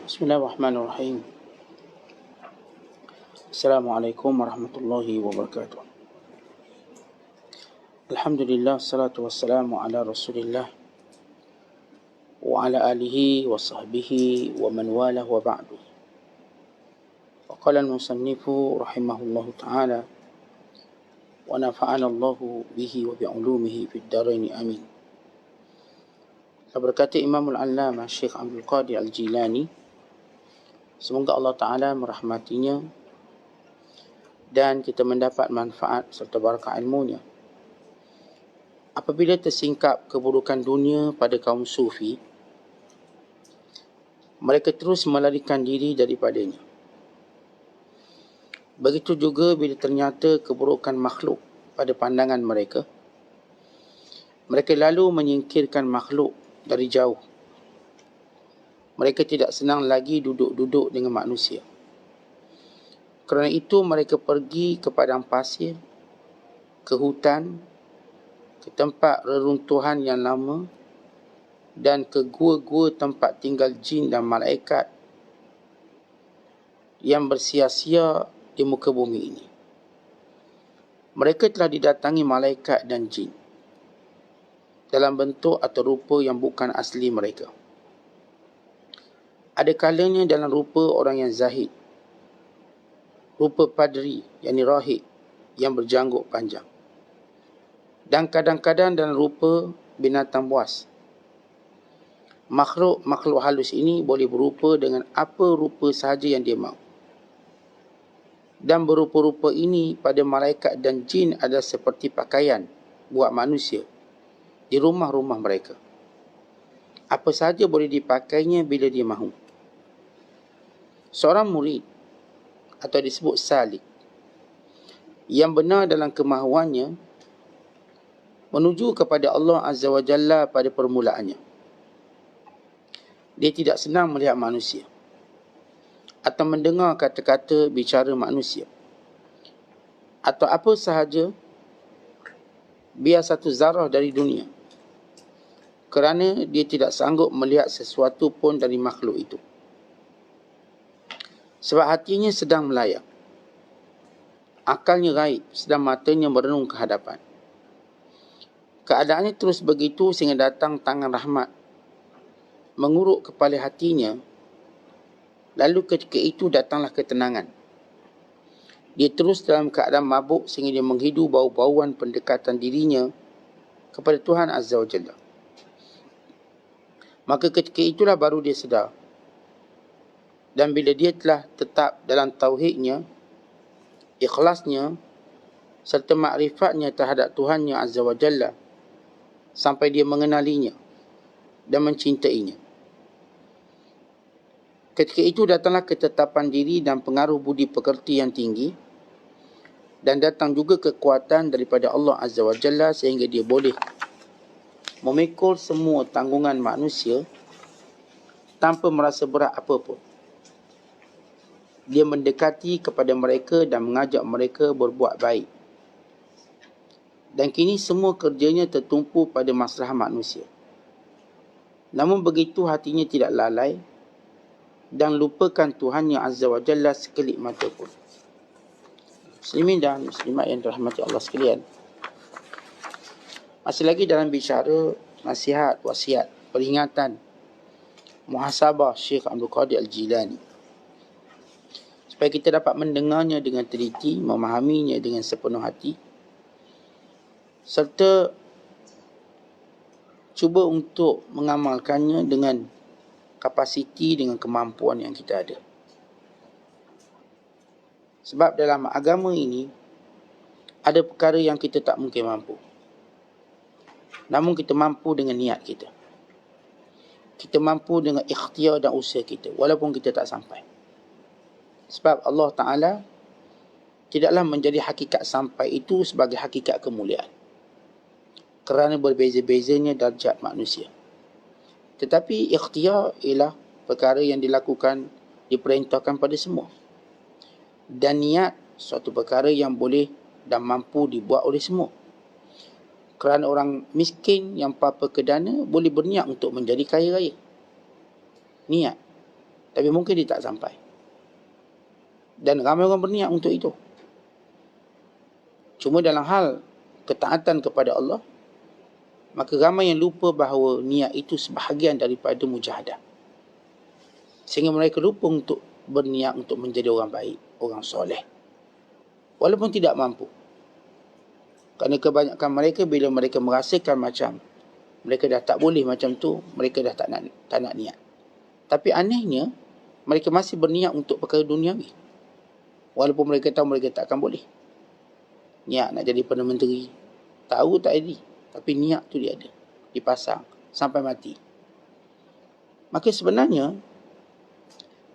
Bismillahirrahmanirrahim. Assalamualaikum warahmatullahi wabarakatuh. Alhamdulillah, salatu wassalamu ala rasulillah wa ala alihi wa sahbihi wa man walah wa ba'du. Wa qala al-musannifu rahimahullahu ta'ala wa nafa'ana Allahu bihi wa bi'ulumihi fid darain amin. Berkata Imamul Allamah Syekh Abdul Qadir Al-Jilani, semoga Allah Ta'ala merahmatinya dan kita mendapat manfaat serta barakah ilmunya. Apabila tersingkap keburukan dunia pada kaum sufi, mereka terus melarikan diri daripadanya. Begitu juga bila ternyata keburukan makhluk pada pandangan mereka, mereka lalu menyingkirkan makhluk dari jauh. Mereka tidak senang lagi duduk-duduk dengan manusia. Kerana itu mereka pergi ke padang pasir, ke hutan, ke tempat reruntuhan yang lama, dan ke gua-gua tempat tinggal jin dan malaikat yang bersia-sia di muka bumi ini. Mereka telah didatangi malaikat dan jin dalam bentuk atau rupa yang bukan asli mereka. Ada kalanya dalam rupa orang yang zahid, rupa padri, yakni rahib yang berjanggut panjang, dan kadang-kadang dalam rupa binatang buas. Makhluk halus ini boleh berupa dengan apa rupa sahaja yang dia mahu. Dan berupa-rupa ini pada malaikat dan jin adalah seperti pakaian buat manusia di rumah-rumah mereka. Apa sahaja boleh dipakainya bila dia mahu. Seorang murid atau disebut salik yang benar dalam kemahuannya menuju kepada Allah Azza wa Jalla pada permulaannya. Dia tidak senang melihat manusia atau mendengar kata-kata bicara manusia atau apa sahaja, biar satu zarah dari dunia, kerana dia tidak sanggup melihat sesuatu pun dari makhluk itu. Sebab hatinya sedang melayang, akalnya gaib, sedang matanya merenung ke hadapan. Keadaannya terus begitu sehingga datang tangan rahmat menguruk kepala hatinya. Lalu ketika itu datanglah ketenangan. Dia terus dalam keadaan mabuk sehingga dia menghidu bau-bauan pendekatan dirinya kepada Tuhan Azza wa Jalla. Maka ketika itulah baru dia sedar. Dan bila dia telah tetap dalam tauhidnya, ikhlasnya, serta makrifatnya terhadap Tuhannya Azza wa Jalla, sampai dia mengenalinya dan mencintainya. Ketika itu datanglah ketetapan diri dan pengaruh budi pekerti yang tinggi, dan datang juga kekuatan daripada Allah Azza wa Jalla sehingga dia boleh memikul semua tanggungan manusia tanpa merasa berat apapun. Dia mendekati kepada mereka dan mengajak mereka berbuat baik. Dan kini semua kerjanya tertumpu pada masalah manusia. Namun begitu hatinya tidak lalai dan lupakan Tuhannya Azza wa Jalla sekelip mata pun. Muslimin dan muslimat yang dirahmati Allah sekalian, masih lagi dalam bicara nasihat, wasiat, peringatan, muhasabah Syekh Abdul Qadir Al-Jilani, supaya kita dapat mendengarnya dengan teliti, memahaminya dengan sepenuh hati, serta cuba untuk mengamalkannya dengan kapasiti, dengan kemampuan yang kita ada. Sebab dalam agama ini ada perkara yang kita tak mungkin mampu, namun kita mampu dengan niat kita. Kita mampu dengan ikhtiar dan usaha kita, walaupun kita tak sampai. Sebab Allah Ta'ala tidaklah menjadi hakikat sampai itu sebagai hakikat kemuliaan, kerana berbeza-bezanya darjat manusia. Tetapi ikhtiar ialah perkara yang dilakukan, diperintahkan pada semua. Dan niat suatu perkara yang boleh dan mampu dibuat oleh semua. Kerana orang miskin yang papa ke dana boleh berniat untuk menjadi kaya raya. Niat. Tapi mungkin dia tak sampai. Dan ramai orang berniat untuk itu. Cuma dalam hal ketaatan kepada Allah, maka ramai yang lupa bahawa niat itu sebahagian daripada mujahadah. Sehingga mereka lupa untuk berniat untuk menjadi orang baik, orang soleh. Walaupun tidak mampu. Kerana kebanyakan mereka bila mereka merasakan macam mereka dah tak boleh macam tu, mereka dah tak nak niat. Tapi anehnya, mereka masih berniat untuk perkara duniawi. Walaupun mereka tahu mereka tak akan boleh. Niat nak jadi Perdana Menteri, tahu tak jadi. Tapi niat tu dia ada. Dipasang sampai mati. Maka sebenarnya,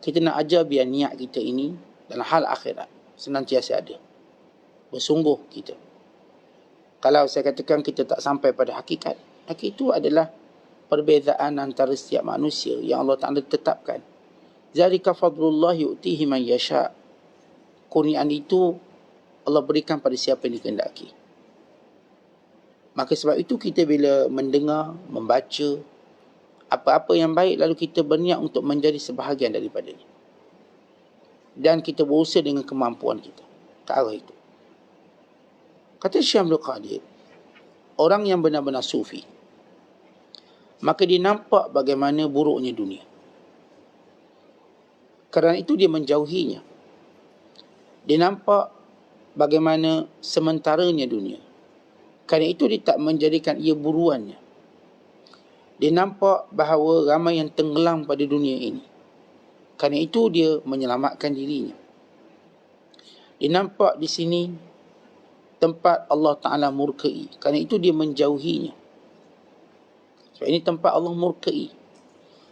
kita nak ajar biar niat kita ini dalam hal akhirat senantiasa ada. Bersungguh kita. Kalau saya katakan kita tak sampai pada hakikat, maka itu adalah perbezaan antara setiap manusia yang Allah Ta'ala tetapkan. Zalika fadlullah yu'tihi man yasha'. Kurniaan itu Allah berikan pada siapa yang dikehendaki. Maka sebab itu kita bila mendengar, membaca apa-apa yang baik, lalu kita berniat untuk menjadi sebahagian daripadanya. Dan kita berusaha dengan kemampuan kita ke arah itu. Kata Syekh Abdul Qadir, orang yang benar-benar sufi, maka dia nampak bagaimana buruknya dunia. Kerana itu dia menjauhinya. Dia nampak bagaimana sementaranya dunia. Kerana itu dia tak menjadikan ia buruannya. Dia nampak bahawa ramai yang tenggelam pada dunia ini. Kerana itu dia menyelamatkan dirinya. Dia nampak di sini tempat Allah Ta'ala murkai. Kerana itu dia menjauhinya. Sebab ini tempat Allah murkai.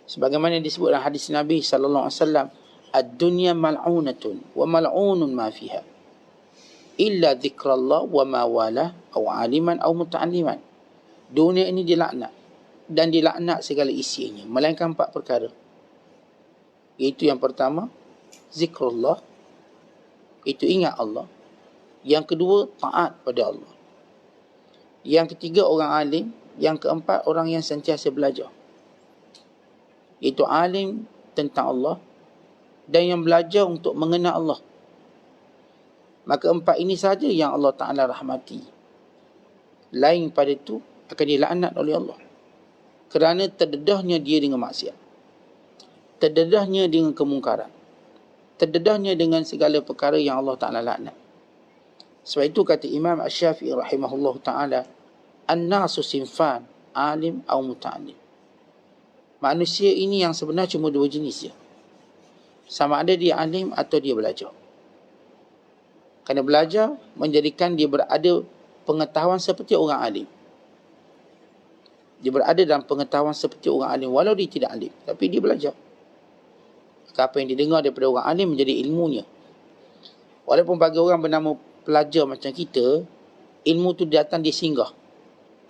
Sebagaimana disebut dalam hadis Nabi SAW, ad-dunya mal'unatun wa mal'unun ma fiha illa dzikrallah wa ma wala aw aliman aw muta'alliman. Dunia ini dilaknat dan dilaknat segala isinya, melainkan 4 perkara. Iaitu yang pertama, zikrullah, itu ingat Allah. Yang kedua, taat pada Allah. Yang ketiga, orang alim. Yang keempat, orang yang sentiasa belajar. Iaitu alim tentang Allah dan yang belajar untuk mengenal Allah. Maka 4 ini saja yang Allah Ta'ala rahmati. Lain pada itu akan dilaknat oleh Allah. Kerana terdedahnya dia dengan maksiat. Terdedahnya dengan kemungkaran. Terdedahnya dengan segala perkara yang Allah Ta'ala laknat. Sebab itu kata Imam Asy-Syafi'i rahimahullah ta'ala, an-nasu sinfan, alim atau muta'alim. Manusia ini yang sebenarnya cuma 2 jenis je. Sama ada dia alim atau dia belajar. Kerana belajar menjadikan dia berada pengetahuan seperti orang alim. Dia berada dalam pengetahuan seperti orang alim walau dia tidak alim, tapi dia belajar. Apa yang didengar daripada orang alim menjadi ilmunya. Walaupun bagi orang bernama pelajar macam kita, ilmu tu datang dia singgah,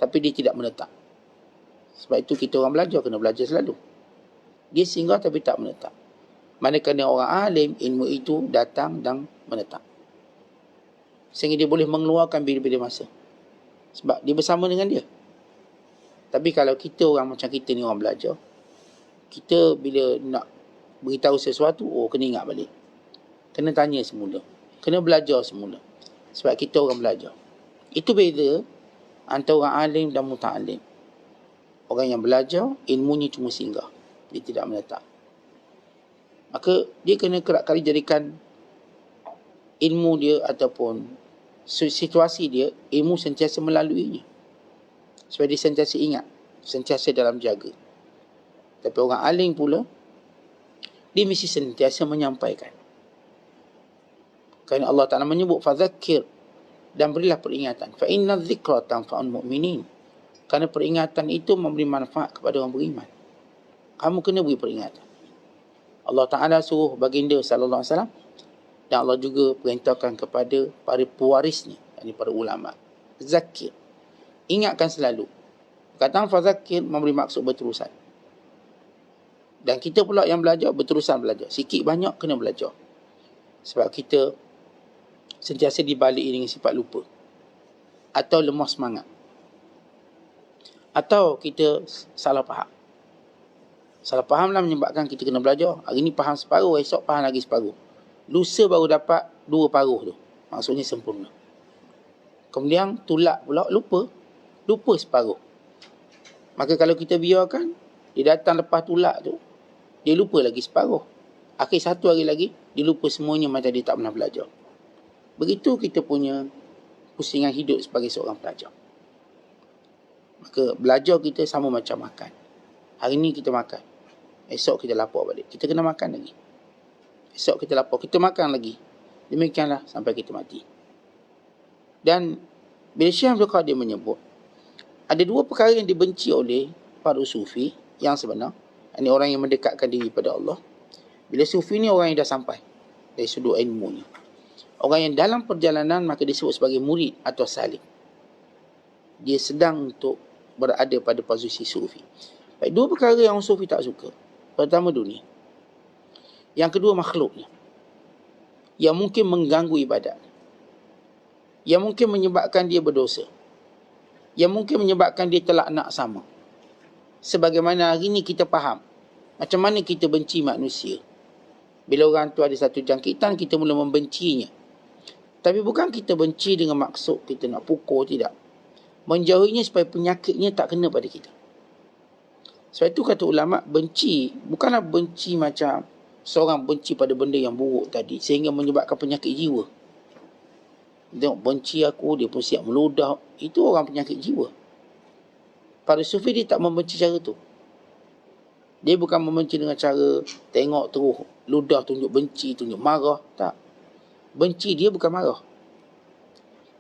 tapi dia tidak menetap. Sebab itu kita orang belajar kena belajar selalu. Dia singgah tapi tak menetap. Manakala orang alim, ilmu itu datang dan menetap. Sehingga dia boleh mengeluarkan bila-bila masa. Sebab dia bersama dengan dia. Tapi kalau kita orang macam kita ni orang belajar, kita bila nak beritahu sesuatu, kena ingat balik. Kena tanya semula. Kena belajar semula. Sebab kita orang belajar. Itu beza antara orang alim dan muta'alim. Orang yang belajar, ilmunya cuma singgah. Dia tidak menetap. Maka dia kena kerap kali jadikan ilmu dia ataupun situasi dia, ilmu sentiasa melaluinya. Supaya dia sentiasa ingat, sentiasa dalam jaga. Tapi orang alim pula, dia mesti sentiasa menyampaikan. Kerana Allah Ta'ala menyebut, fadzakir, dan berilah peringatan. Fa inna dzikra tanfa'ul mu'minin. Kerana peringatan itu memberi manfaat kepada orang beriman. Kamu kena beri peringatan. Allah Ta'ala suruh baginda sallallahu alaihi wasallam, dan Allah juga perintahkan kepada para pewarisnya, yakni para ulama. Zakir. Ingatkan selalu. Perkataan fadzakir memberi maksud berterusan. Dan kita pula yang belajar, berterusan belajar. Sikit banyak kena belajar. Sebab kita sentiasa dibalik dengan sifat lupa. Atau lemah semangat. Atau kita salah faham. Salah fahamlah menyebabkan kita kena belajar. Hari ni faham separuh, esok faham lagi separuh. Lusa baru dapat 2 paruh tu. Maksudnya sempurna. Kemudian tulak pula lupa separuh. Maka kalau kita biarkan, dia datang lepas tulak tu, dia lupa lagi separuh. Akhir satu hari lagi, dia lupa semuanya macam dia tak pernah belajar. Begitu kita punya pusingan hidup sebagai seorang pelajar. Maka belajar kita sama macam makan. Hari ni kita makan, esok kita lapar balik. Kita kena makan lagi. Esok kita lapar, kita makan lagi. Demikianlah sampai kita mati. Dan bila Syekh Abdul Qadir menyebut, ada 2 perkara yang dibenci oleh para sufi yang sebenar. Ini orang yang mendekatkan diri pada Allah. Bila sufi ni orang yang dah sampai dari sudut ilmunya. Orang yang dalam perjalanan maka disebut sebagai murid atau salik. Dia sedang untuk berada pada posisi sufi. Baik, 2 perkara yang sufi tak suka. Pertama dunia. Yang kedua makhluknya. Yang mungkin mengganggu ibadat. Yang mungkin menyebabkan dia berdosa. Yang mungkin menyebabkan dia telaknak sama. Sebagaimana hari ni kita faham macam mana kita benci manusia. Bila orang tu ada satu jangkitan, kita mula membencinya. Tapi bukan kita benci dengan maksud kita nak pukul, tidak. Menjauhinya supaya penyakitnya tak kena pada kita. Sebab itu kata ulama, benci bukanlah benci macam seorang benci pada benda yang buruk tadi sehingga menyebabkan penyakit jiwa. Tengok benci aku, dia pun siap meludah. Itu orang penyakit jiwa. Para sufi dia tak membenci cara tu. Dia bukan membenci dengan cara tengok terus ludah, tunjuk benci, tunjuk marah. Tak. Benci dia bukan marah.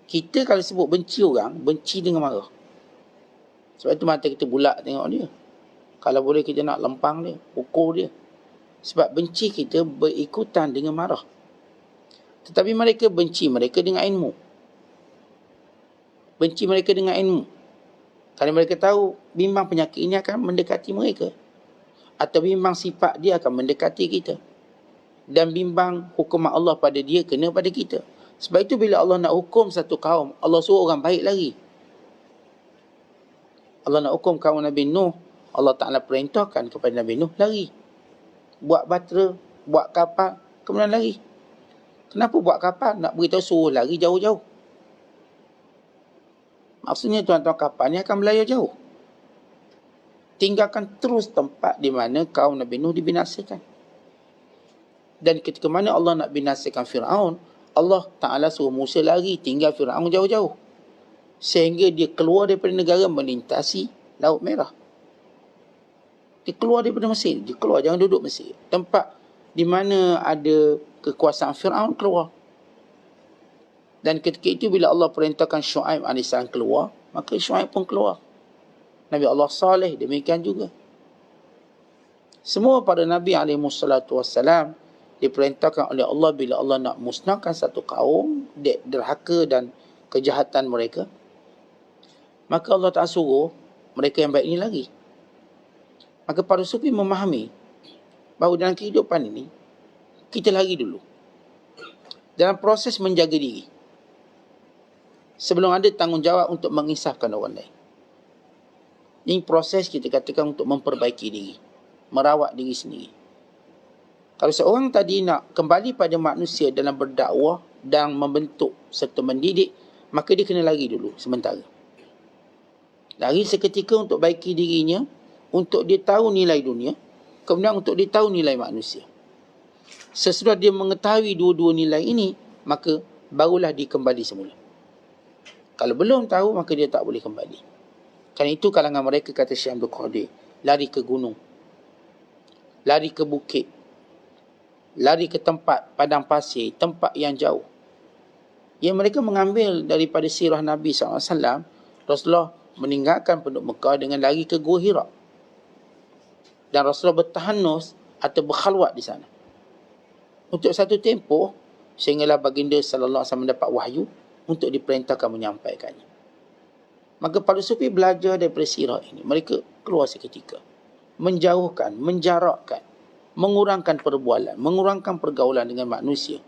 Kita kalau sebut benci orang, benci dengan marah. Sebab itu mata kita bulat tengok dia. Kalau boleh kita nak lempang dia, pukul dia. Sebab benci kita berikutan dengan marah. Tetapi mereka benci mereka dengan ilmu. Benci mereka dengan ilmu. Kerana mereka tahu bimbang penyakit ini akan mendekati mereka. Atau bimbang sifat dia akan mendekati kita. Dan bimbang hukuman Allah pada dia kena pada kita. Sebab itu bila Allah nak hukum satu kaum, Allah suruh orang baik lagi. Allah nak hukum kaum Nabi Nuh, Allah Ta'ala perintahkan kepada Nabi Nuh lari. Buat batera, buat kapal, kemudian lari. Kenapa buat kapal? Nak beritahu suruh lari jauh-jauh. Maksudnya tuan-tuan kapal ni akan berlayar jauh. Tinggalkan terus tempat di mana kaum Nabi Nuh dibinasakan. Dan ketika mana Allah nak binasakan Fir'aun, Allah Ta'ala suruh Musa lari tinggal Fir'aun jauh-jauh. Sehingga dia keluar daripada negara melintasi Laut Merah. Dia keluar daripada Mesir. Dia keluar, jangan duduk Mesir. Tempat di mana ada kekuasaan Fir'aun keluar. Dan ketika itu bila Allah perintahkan Syuaib AS keluar, maka Syuaib pun keluar. Nabi Allah Saleh demikian juga. Semua para Nabi SAW diperintahkan oleh Allah bila Allah nak musnahkan satu kaum, derhaka dan kejahatan mereka. Maka Allah tak suruh mereka yang baik ini lagi. Maka para sufi memahami bahawa dalam kehidupan ini, kita lari dulu. Dalam proses menjaga diri. Sebelum ada tanggungjawab untuk mengisahkan orang lain. Ini proses kita katakan untuk memperbaiki diri. Merawat diri sendiri. Kalau seorang tadi nak kembali pada manusia dalam berdakwah dan membentuk serta mendidik, maka dia kena lari dulu sementara. Lari seketika untuk baiki dirinya, untuk dia tahu nilai dunia, kemudian untuk dia tahu nilai manusia. Sesudah dia mengetahui dua-dua nilai ini, maka barulah dia kembali semula. Kalau belum tahu, maka dia tak boleh kembali. Kerana itu kalangan mereka, kata Syekh Abdul Qadir, lari ke gunung, lari ke bukit, lari ke tempat padang pasir, tempat yang jauh. Yang mereka mengambil daripada sirah Nabi SAW, Rasulullah meninggalkan penduduk Mekah dengan lari ke Gua Hira. Dan Rasulullah bertahanus atau berkhalwat di sana. Untuk satu tempoh, sehinggalah baginda sallallahu alaihi wasallam mendapat wahyu untuk diperintahkan menyampaikannya. Maka para sufi belajar daripada sirah ini. Mereka keluar seketika. Menjauhkan, menjarakkan, mengurangkan perbualan, mengurangkan pergaulan dengan manusia.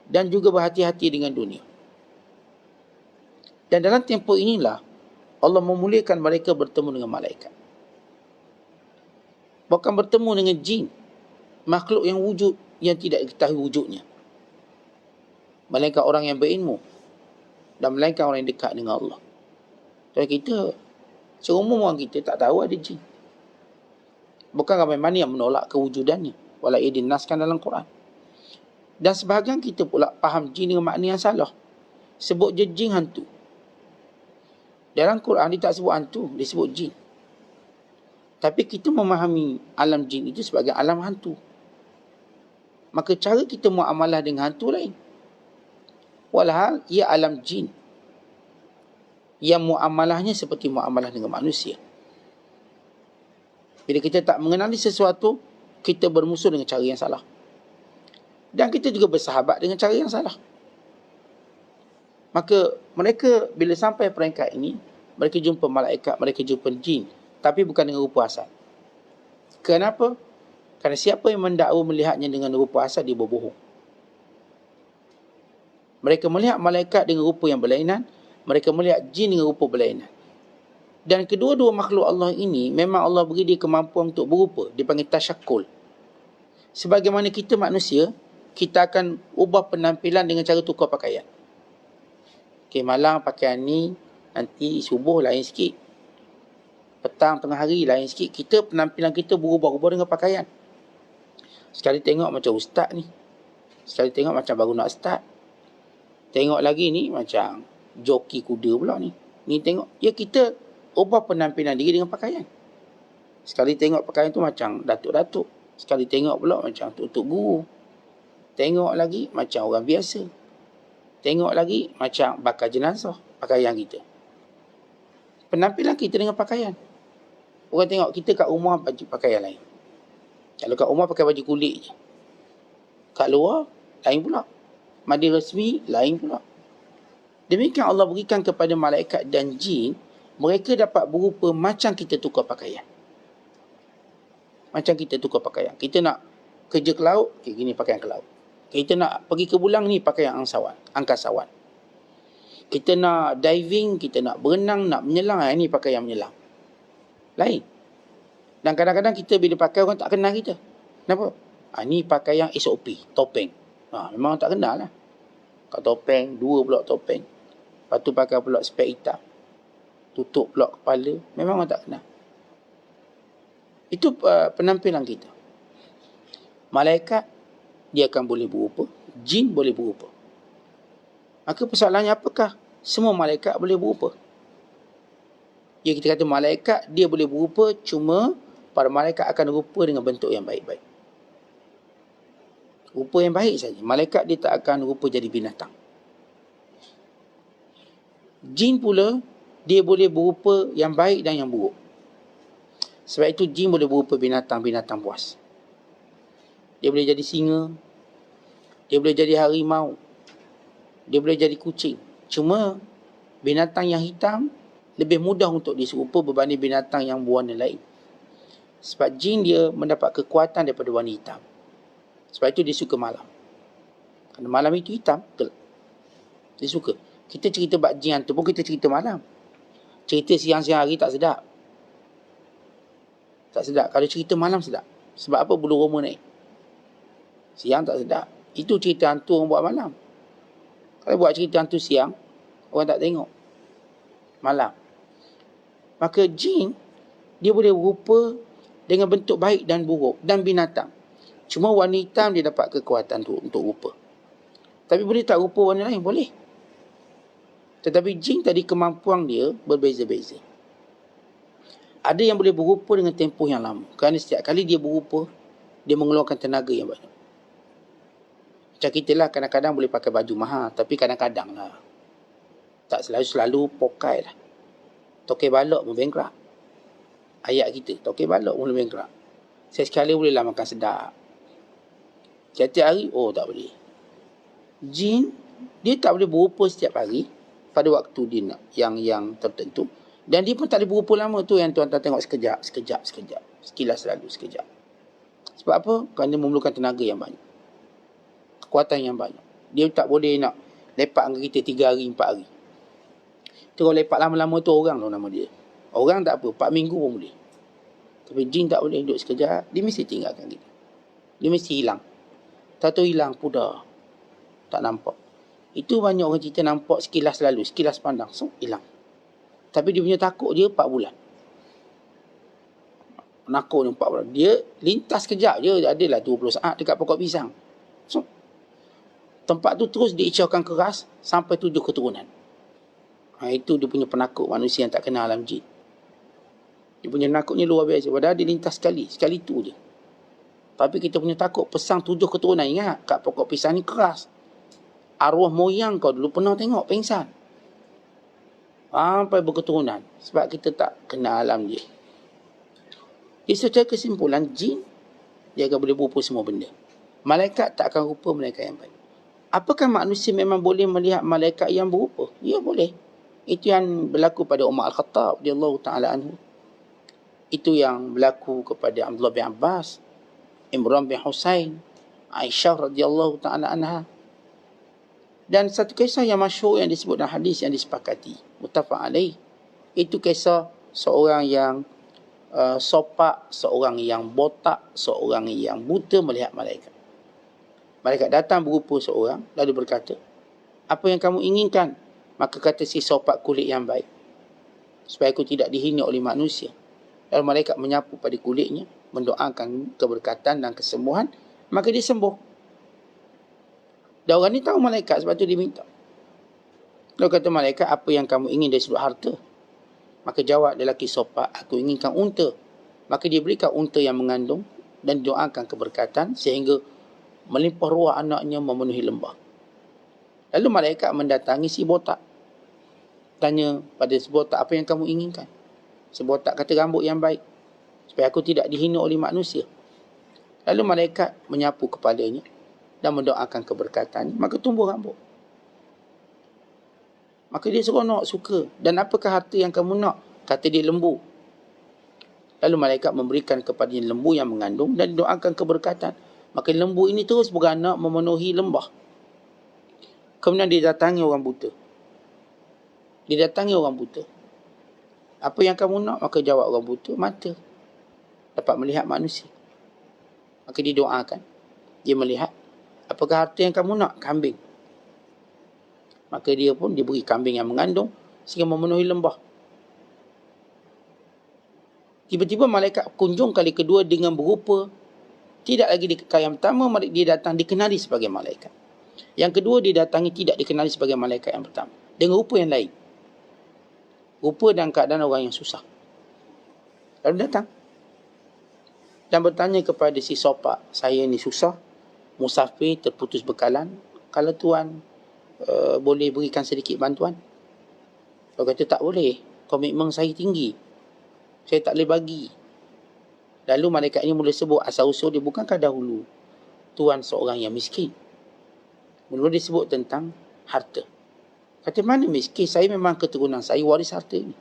Dan juga berhati-hati dengan dunia. Dan dalam tempoh inilah, Allah memulihkan mereka bertemu dengan malaikat. Bahkan bertemu dengan jin, makhluk yang wujud yang tidak diketahui wujudnya, melainkan orang yang berilmu dan melainkan orang yang dekat dengan Allah. Dan kita, seumum orang kita tak tahu ada jin. Bukan ramai mana yang menolak kewujudannya, wala dinaskan dalam Quran. Dan sebahagian kita pula faham jin dengan makna yang salah. Sebut je jin hantu. Dalam Quran dia tak sebut hantu, dia sebut jin. Tapi kita memahami alam jin itu sebagai alam hantu. Maka cara kita muamalah dengan hantu lain. Walhal ia alam jin yang muamalahnya seperti muamalah dengan manusia. Bila kita tak mengenali sesuatu, kita bermusuh dengan cara yang salah. Dan kita juga bersahabat dengan cara yang salah. Maka mereka bila sampai peringkat ini, mereka jumpa malaikat, mereka jumpa jin, tapi bukan dengan rupa asal. Kenapa? Kerana siapa yang mendakwa melihatnya dengan rupa asal, dia berbohong. Mereka melihat malaikat dengan rupa yang berlainan, mereka melihat jin dengan rupa berlainan. Dan kedua-dua makhluk Allah ini memang Allah beri dia kemampuan untuk berupa, dipanggil tasyakul. Sebagaimana kita manusia, kita akan ubah penampilan dengan cara tukar pakaian. Okay, malam pakaian ni, nanti subuh lain sikit, petang tengah hari lain sikit. Kita penampilan kita berubah-ubah dengan pakaian. Sekali tengok macam ustaz ni, sekali tengok macam baru nak start, tengok lagi ni macam joki kuda pula ni. Ni tengok, ya kita ubah penampilan diri dengan pakaian. Sekali tengok pakaian tu macam datuk-datuk, sekali tengok pula macam tuk-tuk guru, tengok lagi macam orang biasa, tengok lagi macam bakal jenazah. Pakaian kita, penampilan kita dengan pakaian. Orang tengok kita kat rumah baju pakaian lain, kalau kat rumah pakai baju kulit je, kat luar lain pula, mandi resmi lain pula. Demikian Allah berikan kepada malaikat dan jin, mereka dapat berupa macam kita tukar pakaian. Macam kita tukar pakaian. Kita nak kerja ke laut, okay, gini pakaian ke laut. Kita nak pergi ke bulang, ni pakaian angkasawan. Kita nak diving, kita nak berenang, nak menyelam, ni pakaian menyelam. Lain. Dan kadang-kadang kita bila pakai, orang tak kenal kita. Kenapa? Ni pakaian SOP, topeng. Memang orang tak kenal lah. Kat topeng, 2 blok topeng. Lepas tu pakai pula spek hitam, tutup pula kepala. Memang orang tak kenal. Itu penampilan kita. Malaikat, dia akan boleh berupa. Jin boleh berupa. Maka persoalannya apakah? Semua malaikat boleh berupa. Ya, kita kata malaikat, dia boleh berupa, cuma para malaikat akan berupa dengan bentuk yang baik-baik. Rupa yang baik saja. Malaikat dia tak akan rupa jadi binatang. Jin pula, dia boleh berupa yang baik dan yang buruk. Sebab itu jin boleh berupa binatang-binatang buas. Dia boleh jadi singa, dia boleh jadi harimau, dia boleh jadi kucing. Cuma binatang yang hitam lebih mudah untuk diserupa berbanding binatang yang berwarna lain. Sebab jin dia mendapat kekuatan daripada warna hitam. Sebab itu dia suka malam. Kerana malam itu hitam, betul. Dia suka. Kita cerita bab jin hantu pun kita cerita malam. Cerita siang-siang hari tak sedap. Tak sedap. Kalau cerita malam sedap. Sebab apa? Bulu roma naik. Siang tak sedap. Itu cerita hantu orang buat malam. Kalau buat cerita hantu siang, orang tak tengok. Malam. Maka jin, dia boleh berupa dengan bentuk baik dan buruk dan binatang. Cuma warna hitam dia dapat kekuatan untuk rupa. Tapi boleh tak rupa warna lain? Boleh. Tetapi jin tadi kemampuan dia berbeza-beza. Ada yang boleh berupa dengan tempoh yang lama. Kerana setiap kali dia berupa, dia mengeluarkan tenaga yang banyak. Macam kita lah, kadang-kadang boleh pakai baju mahal. Tapi kadang-kadang lah. Tak selalu pokai lah. Tokai balok pun bankrupt. Ayat kita, tokai balok pun bankrupt. Sekali boleh lah makan sedap. Setiap hari, tak boleh. Jin, dia tak boleh berupa setiap hari pada waktu dia nak, yang tertentu. Dan dia pun tak boleh berupa lama tu yang tuan-tuan tengok sekejap. Sekilas lalu, sekejap. Sebab apa? Kerana dia memerlukan tenaga yang banyak. Kekuatan yang banyak. Dia tak boleh nak lepak dengan kita 3 hari, 4 hari. Tu kalau lepak lama-lama tu orang tu nama dia. Orang tak apa, 4 minggu pun boleh. Tapi jin tak boleh duduk sekejap, dia mesti tinggalkan kita. Dia mesti hilang. Tak tahu hilang pudar, tak nampak. Itu banyak orang cerita nampak sekilas lalu, sekilas pandang, so hilang. Tapi dia punya takut dia 4 bulan. Nakut dia 4 bulan. Dia lintas kejap je, adalah 20 saat dekat pokok pisang. So, tempat tu terus diicaukan keras sampai 7 keturunan. Itu dia punya penakut manusia yang tak kenal alam jin. Dia punya nakutnya luar biasa. Padahal dia lintas sekali tu je. Tapi kita punya takut pesang 7 keturunan. Ingat, kat pokok pisang ni keras. Arwah moyang kau dulu pernah tengok pengsan. Sampai berketurunan. Sebab kita tak kenal alam dia. Jadi secara kesimpulan, jin dia akan boleh berupa semua benda. Malaikat tak akan rupa malaikat yang baik. Apakah manusia memang boleh melihat malaikat yang berupa? Ya, boleh. Itu yang berlaku pada Umar Al-Khattab radhiyallahu ta'ala anhu. Itu yang berlaku kepada Abdullah bin Abbas, Imran bin Husain, Aisyah radhiyallahu ta'ala anha. Dan satu kisah yang masyhur yang disebut dalam hadis yang disepakati, muttafaq alaih, itu kisah seorang yang sopak, seorang yang botak, seorang yang buta melihat malaikat. Malaikat datang berupa seorang, lalu berkata, apa yang kamu inginkan? Maka kata si sopak kulit yang baik, supaya aku tidak dihina oleh manusia. Lalu malaikat menyapu pada kulitnya, mendoakan keberkatan dan kesembuhan, maka dia sembuh. Dan orang ni tahu malaikat, sebab tu dia minta. Lalu kata malaikat, apa yang kamu ingin dari sudut harta? Maka jawab lelaki sopak, aku inginkan unta. Maka dia berikan unta yang mengandung dan doakan keberkatan sehingga melimpah ruah anaknya memenuhi lembah. Lalu malaikat mendatangi si botak. Tanya pada si botak, apa yang kamu inginkan? Si botak kata, rambut yang baik, supaya aku tidak dihina oleh manusia. Lalu malaikat menyapu kepalanya dan mendoakan keberkatan, maka tumbuh rambut. Maka dia seronok, suka. Dan apakah harta yang kamu nak? Kata dia, lembu. Lalu malaikat memberikan kepadanya lembu yang mengandung dan doakan keberkatan. Maka lembu ini terus beranak memenuhi lembah. Kemudian dia datangi orang buta. Apa yang kamu nak? Maka jawab orang buta, mata. Dapat melihat manusia. Maka dia doakan. Dia melihat. Apakah harta yang kamu nak? Kambing. Maka dia pun diberi kambing yang mengandung sehingga memenuhi lembah. Tiba-tiba malaikat kunjung kali kedua dengan berupa, tidak lagi kali yang pertama dia datang dikenali sebagai malaikat. Yang kedua dia datangi tidak dikenali sebagai malaikat yang pertama, dengan rupa yang lain. Rupa dan keadaan orang yang susah. Lalu datang dan bertanya kepada si sopak, saya ni susah, musafir, terputus bekalan, kalau tuan boleh berikan sedikit bantuan? Dia kata, tak boleh, komitmen saya tinggi, saya tak boleh bagi. Lalu malaikat ini mula sebut asal-usul dia, bukankah dahulu tuan seorang yang miskin? Mula dia sebut tentang harta. Kata, mana miskin? Saya memang keturunan saya waris harta ini,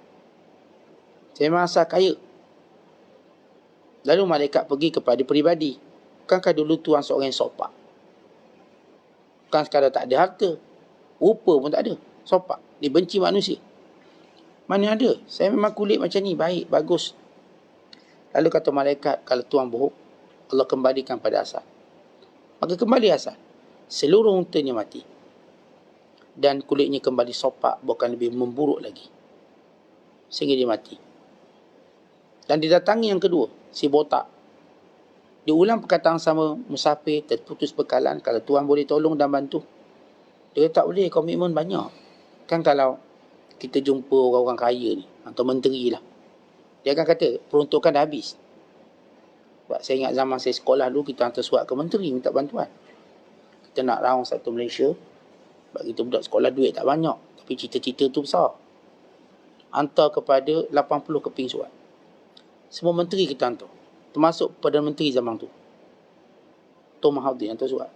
saya memang asal kaya. Lalu malaikat pergi kepada peribadi, bukankah dulu tuan seorang yang sopak? Bukan sekadar tak ada harta, rupa pun tak ada, sopak, dibenci manusia. Mana ada, saya memang kulit macam ni, baik, bagus. Lalu kata malaikat, kalau tuan bohong, Allah kembalikan pada asal. Maka kembali asal. Seluruh untanya mati. Dan kulitnya kembali sopak, bahkan lebih memburuk lagi. Sehingga dia mati. Dan didatangi yang kedua, si botak. Dia ulang perkataan sama, musafir, terputus bekalan, kalau tuan boleh tolong dan bantu. Dia kata, tak boleh, komitmen banyak. Kan kalau kita jumpa orang-orang kaya ni, atau menteri lah, dia akan kata, peruntukan dah habis. Sebab saya ingat zaman saya sekolah dulu, kita hantar surat ke menteri minta bantuan. Kita nak round satu Malaysia, sebab kita budak sekolah duit tak banyak, tapi cita-cita tu besar. Hantar kepada 80 keping surat. Semua menteri kita hantar, termasuk Perdana Menteri zaman tu, Tun Mahathir hantar surat.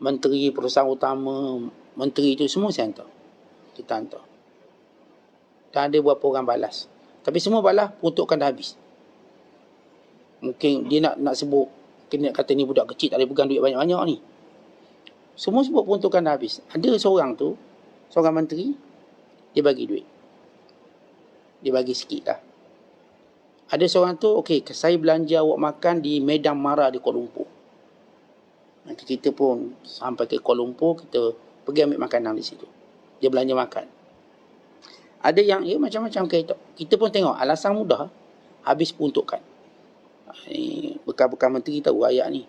Menteri, perusahaan utama, menteri itu semua saya hantar. Kita hantar. Dan ada berapa orang balas. Tapi semua balas, peruntukan dah habis. Mungkin dia nak sebut, mungkin nak kata ni budak kecil tak boleh pegang duit banyak-banyak ni. Semua sebut peruntukan dah habis. Ada seorang tu, seorang menteri, dia bagi duit. Dia bagi sikit lah. Ada seorang tu, okey, saya belanja awak makan di Medan Mara di Kuala Lumpur. Nanti kita pun sampai ke Kuala Lumpur, kita pergi ambil makanan di situ. Dia belanja makan. Ada yang macam-macam kita pun tengok alasan mudah, habis peruntukan. Bekas-bekas menteri tahu ayat ni.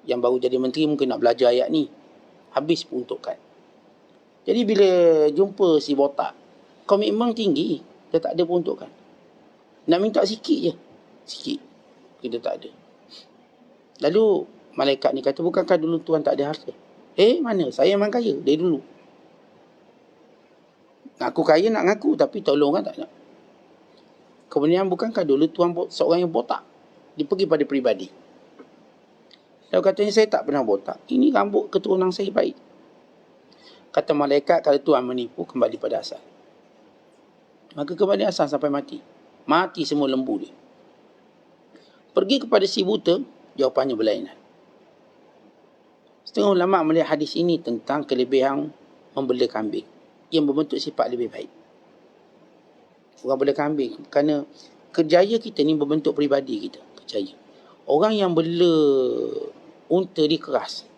Yang baru jadi menteri mungkin nak belajar ayat ni. Habis peruntukan. Jadi bila jumpa si botak, komitmen tinggi, dia tak ada peruntukan. Nak minta sikit je. Sikit. Kita tak ada. Lalu malaikat ni kata, bukankah dulu tuan tak ada harta? Mana? Saya memang kaya dari dulu. Aku kaya nak ngaku, tapi tolong kan tak nak. Kemudian bukankah dulu tuan seorang yang botak? Dia pergi pada peribadi. Lalu katanya, saya tak pernah botak. Ini rambut keturunan saya baik. Kata malaikat, kalau tuan menipu, kembali pada asal. Maka kembali asal sampai mati. Mati semua lembu dia. Pergi kepada si buta, jawapannya berlainan. Setengah ulama melihat hadis ini tentang kelebihan membela kambing yang berbentuk sifat lebih baik. Orang bela kambing, kerana kerjaya kita ni berbentuk peribadi kita. Kerjaya. Orang yang bela unta dia keras.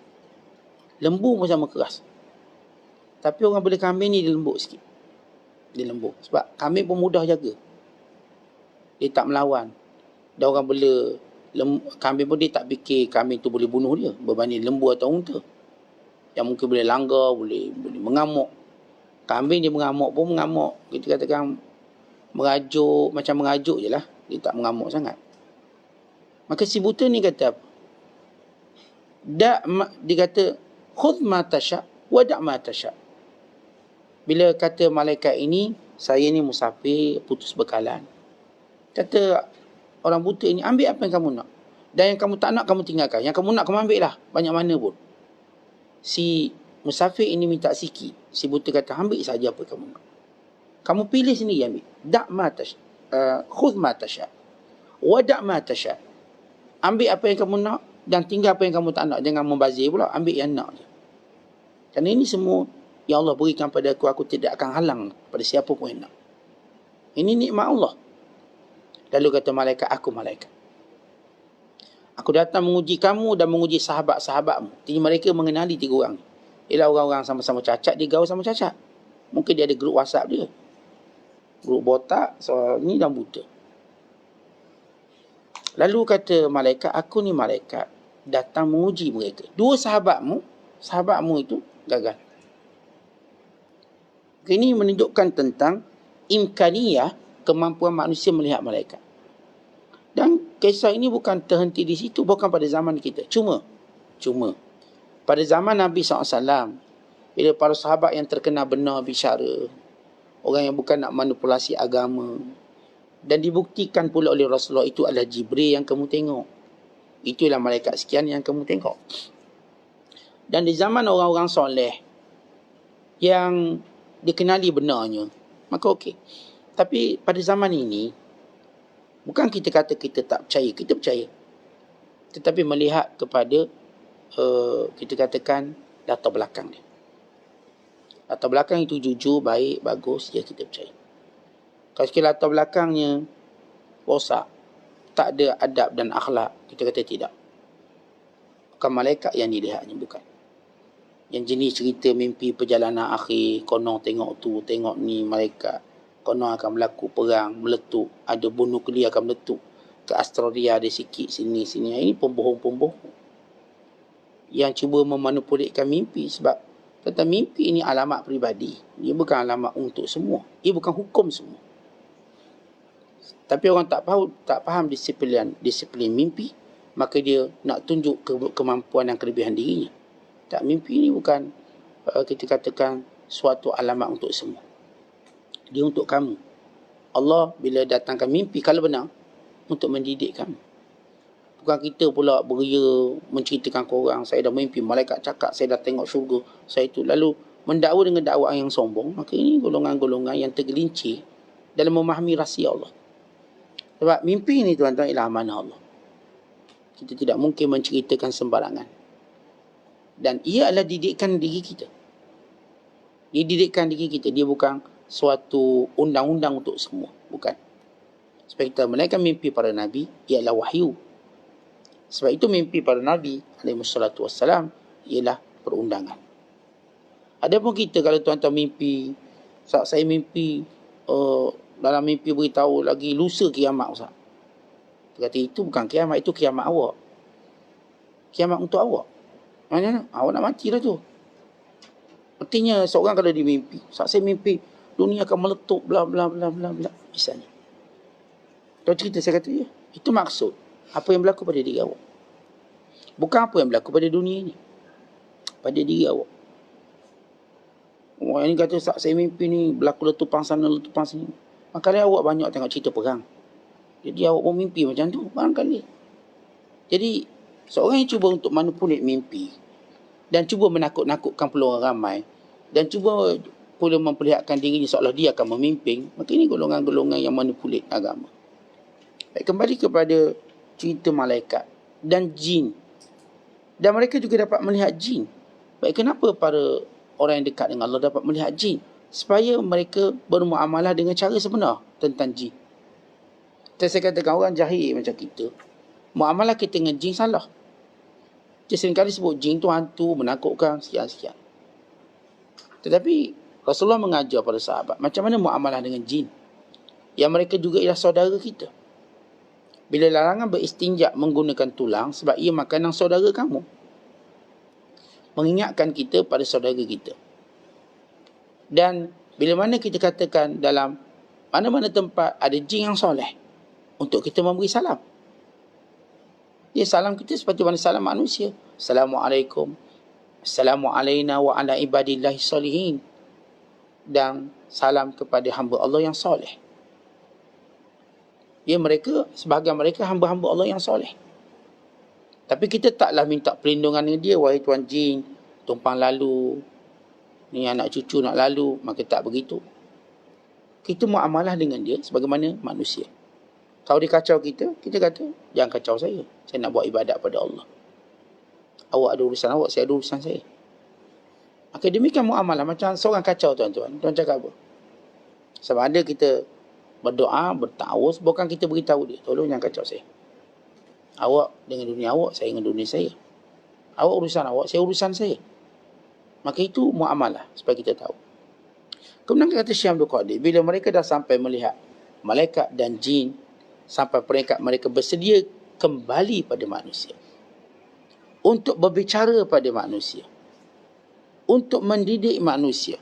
Lembu pun sama keras. Tapi orang bela kambing ni dia lembut sikit. Dia lembut. Sebab kambing pun mudah jaga. Dia tak melawan. Dan orang bela kambing pun dia tak fikir kambing tu boleh bunuh dia berbanding lembu atau unta. Yang mungkin boleh langgar, boleh mengamuk. Kambing dia mengamuk pun mengamuk. Kita katakan merajuk, macam merajuk je lah. Dia tak mengamuk sangat. Maka si buta ni kata apa? Dia kata, khudh ma tasha' wa da' ma tasha'. Bila kata malaikat ini, saya ni musafir, putus bekalan. Kata orang buta ini, ambil apa yang kamu nak. Dan yang kamu tak nak, kamu tinggalkan. Yang kamu nak, kamu ambil lah. Banyak mana pun. Si musafir ini minta sikit. Si buta kata, ambil saja apa kamu nak. Kamu pilih sendiri, ambil. Khudh ma tasha' wa da' ma tasha'. Ambil apa yang kamu nak dan tinggal apa yang kamu tak nak. Jangan membazir pula. Ambil yang nak je. Kerana ini semua yang Allah berikan pada aku tidak akan halang pada siapa pun yang nak. Ini nikmat Allah. Lalu kata malaikat, aku malaikat. Aku datang menguji kamu dan menguji sahabat-sahabatmu. Jadi mereka mengenali 3 orang. Ialah orang-orang sama-sama cacat, dia gaul sama cacat. Mungkin dia ada grup WhatsApp dia. Grup botak, soal ni dan buta. Lalu kata malaikat, aku ni malaikat datang menguji mereka. 2 sahabatmu itu gagal. Ini menunjukkan tentang imkaniyah, kemampuan manusia melihat malaikat. Dan kisah ini bukan terhenti di situ, bukan pada zaman kita. Cuma pada zaman Nabi SAW, bila para sahabat yang terkenal benar bicara, orang yang bukan nak manipulasi agama, dan dibuktikan pula oleh Rasulullah itu adalah Jibril yang kamu tengok. Itulah malaikat sekian yang kamu tengok. Dan di zaman orang-orang soleh yang dikenali benarnya, maka okey. Tapi pada zaman ini, bukan kita kata kita tak percaya, kita percaya. Tetapi melihat kepada, kita katakan, latar belakang dia. Latar belakang itu jujur, baik, bagus, ya kita percaya. Kalau sekiranya latar belakangnya rosak, tak ada adab dan akhlak, kita kata tidak. Bukan malaikat yang dilihatnya, bukan. Yang jenis cerita mimpi perjalanan akhir, konon tengok tu, tengok ni malaikat. Konon akan berlaku perang, meletup, ada bom nuklear akan meletup. Ke Australia ada sikit, sini. Ini pembohong-pembohong yang cuba memanipulkan mimpi. Sebab kata mimpi ini alamat peribadi. Ia bukan alamat untuk semua. Ia bukan hukum semua. Tapi orang tak faham disiplin mimpi, maka dia nak tunjuk kemampuan dan kelebihan dirinya. Tak, mimpi ini bukan kita katakan suatu alamat untuk semua. Dia untuk kamu. Allah bila datangkan mimpi, kalau benar, untuk mendidik kamu. Bukan kita pula beria menceritakan ke orang, saya dah mimpi, malaikat cakap, saya dah tengok syurga, saya itu. Lalu mendakwa dengan dakwaan yang sombong. Maka ini golongan-golongan yang tergelincir dalam memahami rahsia Allah. Sebab mimpi ini tuan-tuan ialah amanah Allah. Kita tidak mungkin menceritakan sembarangan. Dan ia adalah didikan diri kita. Dia didikkan diri kita. Dia bukan suatu undang-undang untuk semua. Bukan. Sebab kita menaikkan mimpi para Nabi ialah wahyu. Sebab itu mimpi para Nabi alaihissalam ialah perundangan. Adapun kita kalau tuan-tuan mimpi, saat saya mimpi, dalam mimpi beritahu lagi lusa kiamat Ustaz. Dia kata itu bukan kiamat, itu kiamat awak. Kiamat untuk awak. Mana awak nak mati lah tu. Artinya seorang kalau dimimpi, saat saya mimpi dunia akan meletup bla bla bla bla bla misalnya. Kalau cerita saya kata ya, itu maksud apa yang berlaku pada diri awak. Bukan apa yang berlaku pada dunia ini. Pada diri awak. Orang ini kata saat saya mimpi ni berlaku letupan sana letupan sini. Makanya awak banyak tengok cerita perang. Jadi awak pun mimpi macam tu barangkali. Jadi seorang yang cuba untuk manipulate mimpi dan cuba menakut-nakutkan peluang ramai dan cuba pula memperlihatkan dirinya seolah dia akan memimpin, maka ini golongan-golongan yang manipulate agama. Baik, kembali kepada cerita malaikat dan jin. Dan mereka juga dapat melihat jin. Baik, kenapa para orang yang dekat dengan Allah dapat melihat jin? Supaya mereka bermuamalah dengan cara sebenar tentang jin. Saya katakan orang jahil macam kita, muamalah kita dengan jin salah. Dia seringkali sebut jin tu hantu, menakutkan, sekian-sekian. Tetapi Rasulullah mengajar pada sahabat macam mana muamalah dengan jin, yang mereka juga ialah saudara kita. Bila larangan beristinja menggunakan tulang sebab ia makanan saudara kamu, mengingatkan kita pada saudara kita. Dan bila mana kita katakan dalam mana-mana tempat ada jin yang soleh, untuk kita memberi salam. Dia salam kita seperti mana salam manusia. Assalamualaikum. Assalamu alayna wa ala ibadillahi salihin. Dan salam kepada hamba Allah yang soleh. Ya, mereka, sebahagian mereka hamba-hamba Allah yang soleh. Tapi kita taklah minta perlindungan dengan dia. Wahai tuan jin, tumpang lalu, ni anak cucu nak lalu. Maka tak begitu. Kita muamalah dengan dia sebagaimana manusia. Kalau dia kacau kita, kita kata, jangan kacau saya. Saya nak buat ibadat pada Allah. Awak ada urusan awak, saya ada urusan saya. Maka demikian muamalah. Macam seorang kacau tuan-tuan. Tuan cakap apa? Sebab ada kita berdoa, bertawus, bukan kita beritahu dia, tolong jangan kacau saya. Awak dengan dunia awak, saya dengan dunia saya. Awak urusan awak, saya urusan saya. Maka itu muamalah, supaya kita tahu. Kemudian kata Syekh Abdul Qadir, bila mereka dah sampai melihat malaikat dan jin, sampai peringkat mereka bersedia kembali pada manusia, untuk berbicara pada manusia, untuk mendidik manusia,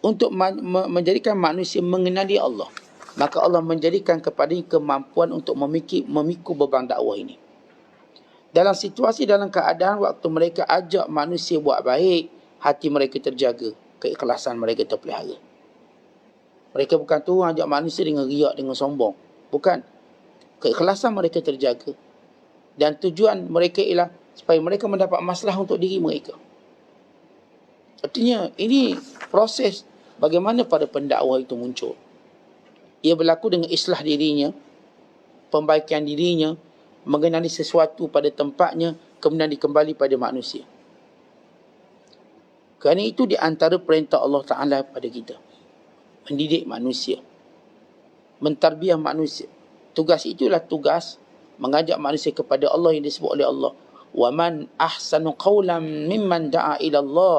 untuk menjadikan manusia mengenali Allah, maka Allah menjadikan kepadanya kemampuan untuk memikul beban dakwah ini. Dalam situasi, dalam keadaan waktu mereka ajak manusia buat baik, hati mereka terjaga, keikhlasan mereka terpelihara. Mereka bukan tu ajak manusia dengan riak, dengan sombong. Bukan. Keikhlasan mereka terjaga. Dan tujuan mereka ialah supaya mereka mendapat masalah untuk diri mereka. Artinya ini proses bagaimana pada pendakwah itu muncul. Ia berlaku dengan islah dirinya, pembaikan dirinya, mengenali sesuatu pada tempatnya, kemudian dikembali pada manusia. Kerana itu di antara perintah Allah Ta'ala pada kita. Mendidik manusia. Mentarbiah manusia. Tugas itulah tugas mengajak manusia kepada Allah yang disebut oleh Allah. Wa man ahsanu qawlan mimman da'a ila Allah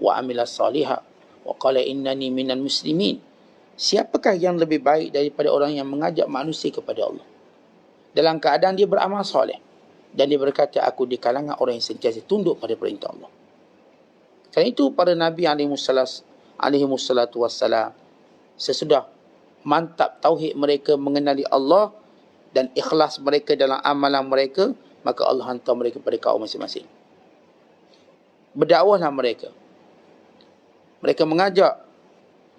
wa amila salihah wa qala innani minal muslimin. Siapakah yang lebih baik daripada orang yang mengajak manusia kepada Allah dalam keadaan dia beramal soleh dan dia berkata, aku di kalangan orang yang sentiasa tunduk pada perintah Allah. Kerana itu para Nabi alaihimussalatu wassalam, sesudah mantap tauhid mereka mengenali Allah dan ikhlas mereka dalam amalan mereka, maka Allah hantar mereka pada kaum masing-masing. Berdakwahlah mereka. Mereka mengajak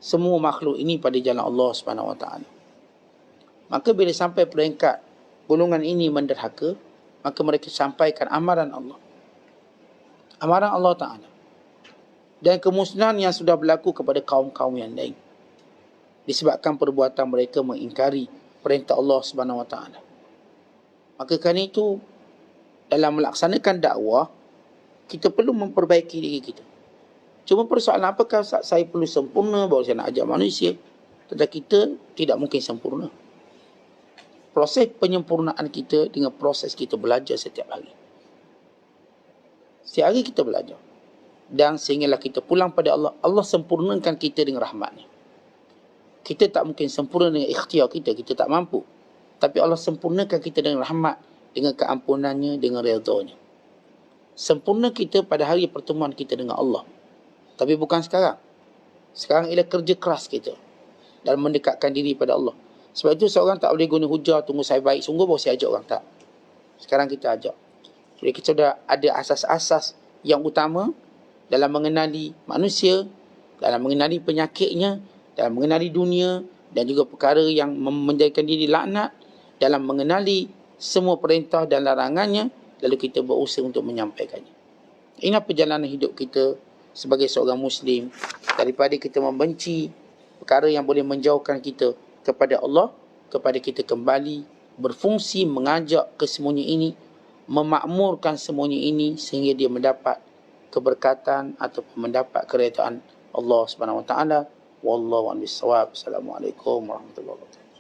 semua makhluk ini pada jalan Allah Subhanahu Wa Taala. Maka bila sampai peringkat golongan ini menderhaka, maka mereka sampaikan amaran Allah. Amaran Allah Ta'ala. Dan kemusnahan yang sudah berlaku kepada kaum-kaum yang lain. Disebabkan perbuatan mereka mengingkari perintah Allah Subhanahu Wa Taala. Maka kerana itu, dalam melaksanakan dakwah, kita perlu memperbaiki diri kita. Cuma persoalan apakah saya perlu sempurna bahawa saya nak ajak manusia? Tetapi kita tidak mungkin sempurna. proses penyempurnaan kita dengan proses kita belajar setiap hari. Setiap hari kita belajar. Dan sehinggalah kita pulang pada Allah, Allah sempurnakan kita dengan rahmat-Nya. Kita tak mungkin sempurna dengan ikhtiar kita, kita tak mampu. Tapi Allah sempurnakan kita dengan rahmat, dengan keampunannya, dengan redha-Nya. Sempurna kita pada hari pertemuan kita dengan Allah. Tapi bukan sekarang. Sekarang ialah kerja keras kita dalam mendekatkan diri pada Allah. Sebab itu seorang tak boleh guna hujah, tunggu saya baik sungguh baru saya ajak orang, tak. Sekarang kita ajak. Jadi kita sudah ada asas-asas yang utama dalam mengenali manusia, dalam mengenali penyakitnya, dalam mengenali dunia, dan juga perkara yang menjadikan diri laknat, dalam mengenali semua perintah dan larangannya, lalu kita berusaha untuk menyampaikannya. Inilah perjalanan hidup kita sebagai seorang Muslim, daripada kita membenci perkara yang boleh menjauhkan kita kepada Allah, kepada kita kembali berfungsi mengajak ke semuanya ini, memakmurkan semuanya ini sehingga dia mendapat keberkatan ataupun mendapat keredaan Allah Subhanahu Wa Taala. Wallahu a'lam bishawab. Assalamualaikum warahmatullahi wabarakatuh.